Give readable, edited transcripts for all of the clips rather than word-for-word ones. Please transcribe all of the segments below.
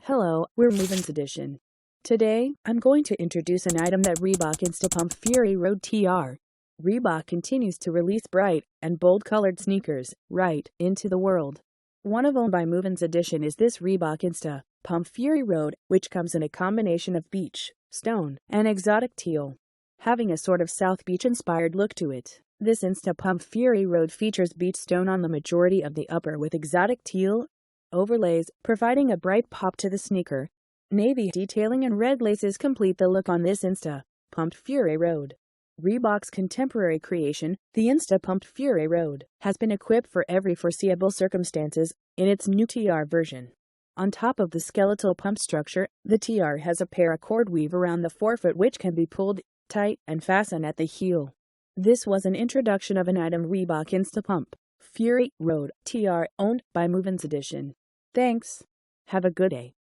Hello, we're MovinsEdition. Today, I'm going to introduce an item that Reebok InstaPump Fury Road TR. Reebok continues to release bright and bold colored sneakers right into the world. One of owned by MovinsEdition is this Reebok InstaPump Fury Road, which comes in a combination of beach, stone, and exotic teal, having a sort of South Beach inspired look to it. This InstaPump Fury Road features beach stone on the majority of the upper with exotic teal overlays, providing a bright pop to the sneaker. Navy detailing and red laces complete the look on this InstaPump Fury Road. Reebok's contemporary creation, the InstaPump Fury Road, has been equipped for every foreseeable circumstances in its new TR version. On top of the skeletal pump structure, the TR has a paracord weave around the forefoot which can be pulled tight and fastened at the heel. This was an introduction of an item Reebok InstaPump Fury Road TR, owned by MovinsEdition. Thanks. Have a good day.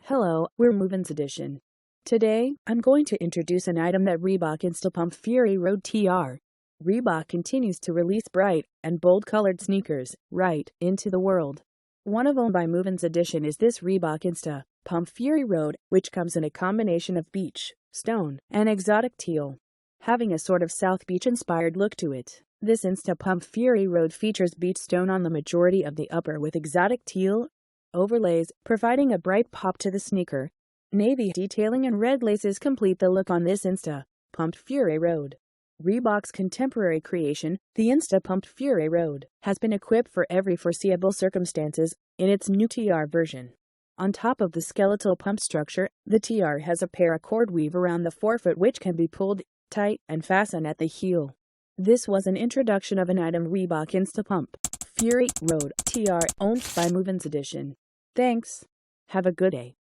Hello, we're MovinsEdition. Today, I'm going to introduce an item that Reebok InstaPump Fury Road TR. Reebok continues to release bright and bold colored sneakers right into the world. One of owned by MovinsEdition is this Reebok InstaPump Fury Road, which comes in a combination of beach, stone, and exotic teal, having a sort of South Beach inspired look to it. This InstaPump Fury Road features beach stone on the majority of the upper with exotic teal overlays, providing a bright pop to the sneaker. Navy detailing and red laces complete the look on this InstaPump Fury Road. Reebok's contemporary creation, the InstaPump Fury Road, has been equipped for every foreseeable circumstances in its new TR version. On top of the skeletal pump structure, the TR has a paracord weave around the forefoot which can be pulled tight and fastened at the heel. This was an introduction of an item Reebok InstaPump Fury Road TR, owned by MovinsEdition. Thanks. Have a good day.